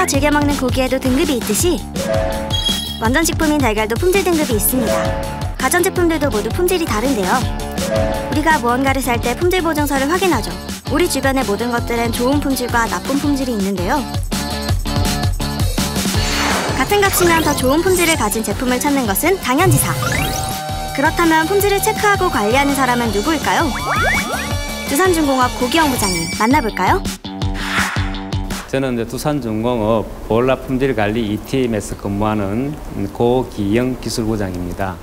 우리가 즐겨 먹는 고기에도 등급이 있듯이 완전식품인 달걀도 품질 등급이 있습니다. 가전제품들도 모두 품질이 다른데요. 우리가 무언가를 살 때 품질 보증서를 확인하죠. 우리 주변의 모든 것들은 좋은 품질과 나쁜 품질이 있는데요. 같은 값이면 더 좋은 품질을 가진 제품을 찾는 것은 당연지사. 그렇다면 품질을 체크하고 관리하는 사람은 누구일까요? 두산중공업 고기영 부장님 만나볼까요? 저는 이제 두산중공업 보일러 품질관리 2팀에서 근무하는 고기영 기술부장입니다.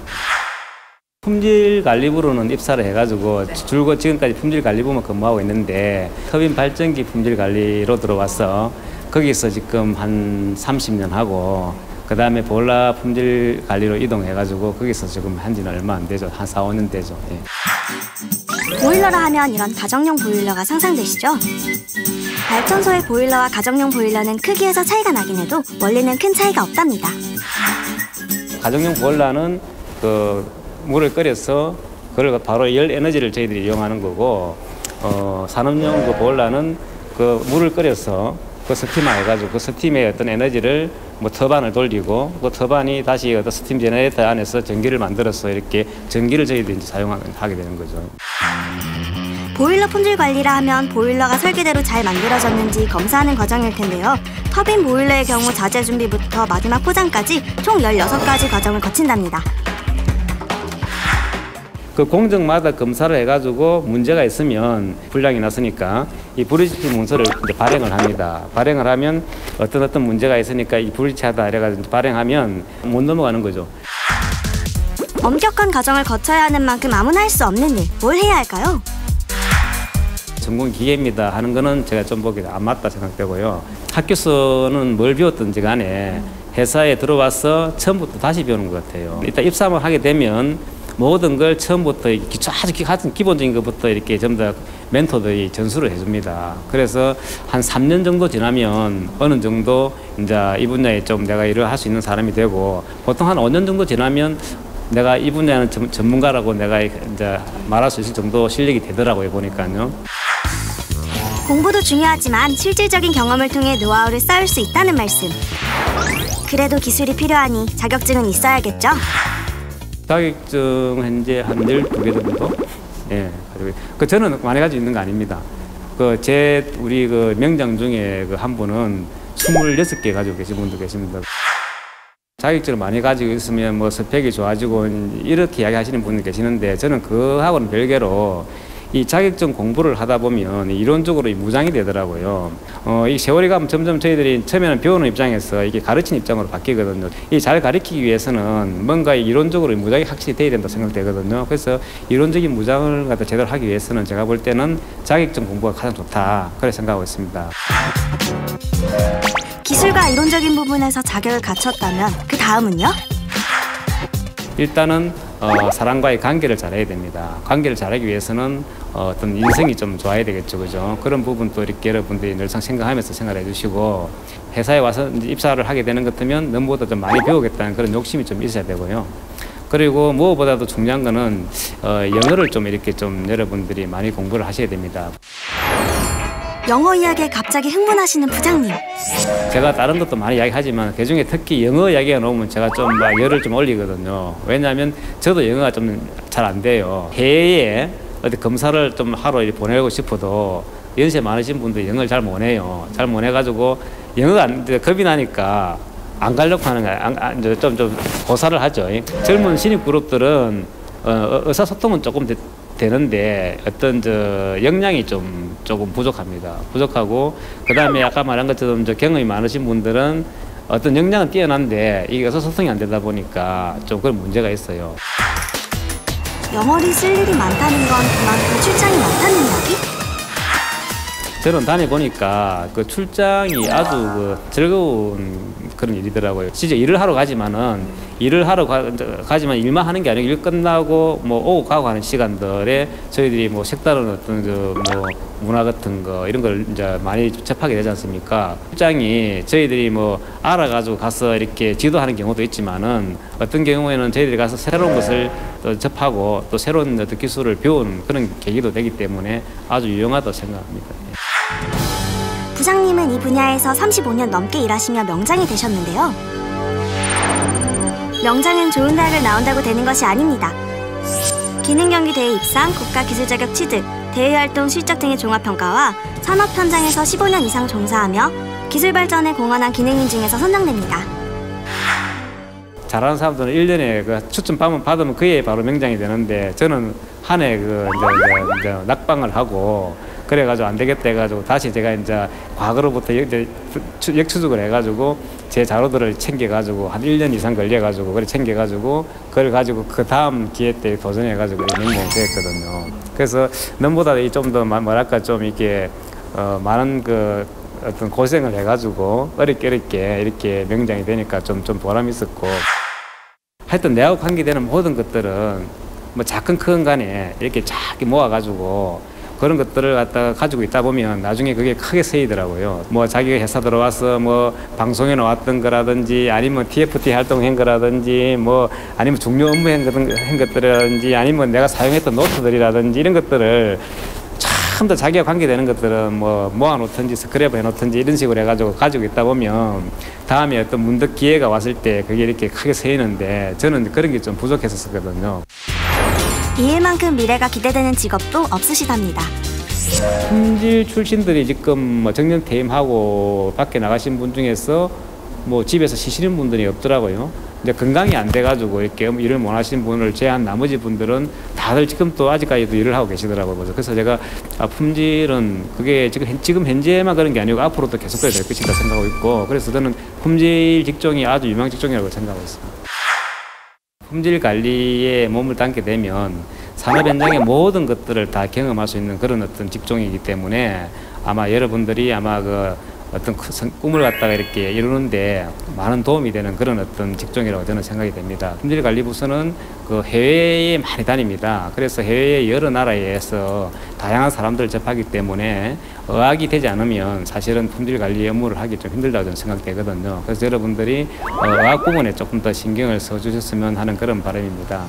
품질관리부로는 입사를 해가지고 줄곧 지금까지 품질관리부만 근무하고 있는데 터빈 발전기 품질관리로 들어와서 거기서 지금 한 30년 하고 그 다음에 보일러 품질관리로 이동해가지고 거기서 지금 한 지는 얼마 안 되죠. 한 4, 5년 되죠. 예. 보일러라 하면 이런 가정용 보일러가 상상되시죠? 발전소의 보일러와 가정용 보일러는 크기에서 차이가 나긴 해도 원리는 큰 차이가 없답니다. 가정용 보일러는 물을 끓여서 그걸 바로 열 에너지를 저희들이 이용하는 거고 산업용 보일러는 물을 끓여서 스팀화 해가지고 그 스팀의 어떤 에너지를 터반을 돌리고 그 터반이 다시 어떤 스팀 제너레이터 안에서 전기를 만들어서 이렇게 전기를 저희들이 사용하게 되는 거죠. 보일러 품질 관리라 하면 보일러가 설계대로 잘 만들어졌는지 검사하는 과정일 텐데요. 터빈 보일러의 경우 자재 준비부터 마지막 포장까지 총 16가지 과정을 거친답니다. 그 공정마다 검사를 해가지고 문제가 있으면 불량이 났으니까 이 불이치기 문서를 이제 발행을 합니다. 발행을 하면 어떤 문제가 있으니까 이 불이치하다 이래가지고 발행하면 못 넘어가는 거죠. 엄격한 과정을 거쳐야 하는 만큼 아무나 할 수 없는 일, 뭘 해야 할까요? 전공 기계입니다 하는 거는 제가 좀 보기 안 맞다 생각되고요. 학교에서는 뭘 배웠든지 간에 회사에 들어와서 처음부터 다시 배우는 것 같아요. 일단 입사만 하게 되면 모든 걸 처음부터 아주 기본적인 것부터 이렇게 전부 다 멘토들이 전수를 해줍니다. 그래서 한 3년 정도 지나면 어느 정도 이제 이 분야에 좀 내가 일을 할 수 있는 사람이 되고 보통 한 5년 정도 지나면 내가 이 분야는 전문가라고 내가 이제 말할 수 있을 정도 실력이 되더라고요, 보니까요. 공부도 중요하지만 실질적인 경험을 통해 노하우를 쌓을 수 있다는 말씀. 그래도 기술이 필요하니 자격증은 있어야겠죠? 자격증 현재 한 12개 정도? 예. 저는 많이 가지고 있는 거 아닙니다. 우리 명장 중에 한 분은 26개 가지고 계신 분도 계십니다. 자격증을 많이 가지고 있으면 스펙이 좋아지고 이렇게 이야기하시는 분이 계시는데 저는 그하고는 별개로 이 자격증 공부를 하다 보면 이론적으로 무장이 되더라고요. 이 세월이 가면 점점 저희들이 처음에는 배우는 입장에서 이게 가르치는 입장으로 바뀌거든요. 이 잘 가르치기 위해서는 뭔가 이론적으로 무장이 확실히 돼야 된다 생각되거든요. 그래서 이론적인 무장을 제대로 하기 위해서는 제가 볼 때는 자격증 공부가 가장 좋다 그렇게 생각하고 있습니다. 기술과 이론적인 부분에서 자격을 갖췄다면 그 다음은요? 일단은 사람과의 관계를 잘해야 됩니다. 관계를 잘하기 위해서는 어떤 인성이 좀 좋아야 되겠죠, 그죠? 그런 부분도 이렇게 여러분들이 늘상 생각하면서 생활해 주시고 회사에 와서 이제 입사를 하게 되는 것 같으면 너무보다 좀 많이 배우겠다는 그런 욕심이 좀 있어야 되고요. 그리고 무엇보다도 중요한 거는 영어를 좀 이렇게 좀 여러분들이 많이 공부를 하셔야 됩니다. 영어 이야기에 갑자기 흥분하시는 부장님. 제가 다른 것도 많이 이야기하지만 그중에 특히 영어 이야기가 나오면 제가 좀 열을 좀 올리거든요. 왜냐하면 저도 영어가 좀 잘 안 돼요. 해외에 어디 검사를 좀 하러 보내고 싶어도 연세 많으신 분들이 영어를 잘 못 해요. 잘 못 해가지고 영어가 겁이 나니까 안 가려고 하는 거예요. 좀 고사를 하죠. 젊은 신입 그룹들은 의사소통은 조금 되는데 어떤 역량이 조금 부족합니다. 부족하고 그다음에 아까 말한 것처럼 경험이 많으신 분들은 어떤 역량은 뛰어난데 이게 의사소통이 안 되다 보니까 좀 그런 문제가 있어요. 영어를 쓸 일이 많다는 건 그만큼 출장이 많다는 이야기? 저는 다녀보니까 그 출장이 아주 즐거운 그런 일이더라고요. 진짜 일을 하러 가지만 일만 하는 게 아니고 일 끝나고 오고 가고 하는 시간들에 저희들이 색다른 어떤 문화 같은 거 이런 걸 이제 많이 접하게 되지 않습니까? 출장이 저희들이 알아가지고 가서 이렇게 지도하는 경우도 있지만은 어떤 경우에는 저희들이 가서 새로운 것을 또 접하고 또 새로운 어떤 기술을 배우는 그런 계기도 되기 때문에 아주 유용하다고 생각합니다. 부장님은 이 분야에서 35년 넘게 일하시며 명장이 되셨는데요. 명장은 좋은 대학을 나온다고 되는 것이 아닙니다. 기능경기대회 입상, 국가기술자격 취득, 대외활동 실적 등의 종합평가와 산업 현장에서 15년 이상 종사하며 기술 발전에 공헌한 기능인 중에서 선정됩니다. 잘하는 사람들은 1년에 그 추천 받으면 그해 바로 명장이 되는데, 저는 한 해 이제 낙방을 하고 그래가지고 안 되겠다 해가지고 다시 제가 이제 과거로부터 역추적을 해가지고 제 자료들을 챙겨가지고 한 1년 이상 걸려가지고 그래 챙겨가지고 그걸 가지고 그 다음 기회 때 도전해가지고 명장이 되었거든요. 그래서 넘보다 좀 더 뭐랄까 좀 이렇게 많은 그 어떤 고생을 해가지고 어렵게 이렇게 명장이 되니까 좀 보람이 있었고, 하여튼 내하고 관계되는 모든 것들은 뭐 작건 큰 간에 이렇게 쫙 모아가지고 그런 것들을 갖다가 가지고 있다 보면 나중에 그게 크게 쓰이더라고요. 뭐 자기가 회사 들어와서 뭐 방송에 나왔던 거라든지, 아니면 TFT 활동한 거라든지, 뭐 아니면 중요 업무 한 것들이라든지, 아니면 내가 사용했던 노트들이라든지, 이런 것들을 참 더 자기와 관계되는 것들은 뭐 모아놓든지 스크랩 해놓든지 이런 식으로 해가지고 가지고 있다 보면 다음에 어떤 문득 기회가 왔을 때 그게 이렇게 크게 쓰이는데, 저는 그런 게 좀 부족했었거든요. 이 일만큼 미래가 기대되는 직업도 없으시답니다. 품질 출신들이 지금 뭐 정년 퇴임하고 밖에 나가신 분 중에서 뭐 집에서 쉬시는 분들이 없더라고요. 이제 건강이 안 돼가지고 이렇게 일을 못 하시는 분을 제한 나머지 분들은 다들 지금 또 아직까지도 일을 하고 계시더라고요. 그래서 제가 품질은 그게 지금 현재만 그런 게 아니고 앞으로도 계속돼야 될 것이다 생각하고 있고, 그래서 저는 품질 직종이 아주 유망 직종이라고 생각하고 있습니다. 품질 관리에 몸을 담게 되면 산업 현장의 모든 것들을 다 경험할 수 있는 그런 어떤 직종이기 때문에 아마 여러분들이 아마 그 어떤 꿈을 갖다가 이렇게 이루는데 많은 도움이 되는 그런 어떤 직종이라고 저는 생각이 됩니다. 품질관리부서는 그 해외에 많이 다닙니다. 그래서 해외의 여러 나라에서 다양한 사람들을 접하기 때문에 어학이 되지 않으면 사실은 품질관리 업무를 하기 좀 힘들다고 저는 생각되거든요. 그래서 여러분들이 어학 부분에 조금 더 신경을 써주셨으면 하는 그런 바람입니다.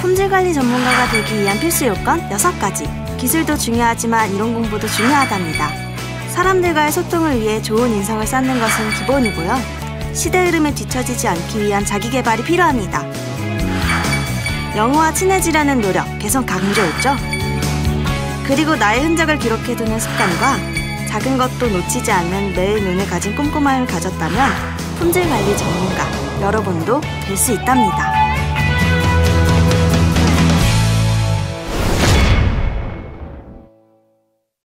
품질관리 전문가가 되기 위한 필수 요건 6가지. 기술도 중요하지만 이론 공부도 중요하답니다. 사람들과의 소통을 위해 좋은 인성을 쌓는 것은 기본이고요. 시대 흐름에 뒤처지지 않기 위한 자기 개발이 필요합니다. 영어와 친해지려는 노력 계속 강조했죠. 그리고 나의 흔적을 기록해두는 습관과 작은 것도 놓치지 않는 매일 눈을 가진 꼼꼼함을 가졌다면 품질관리 전문가 여러분도 될 수 있답니다.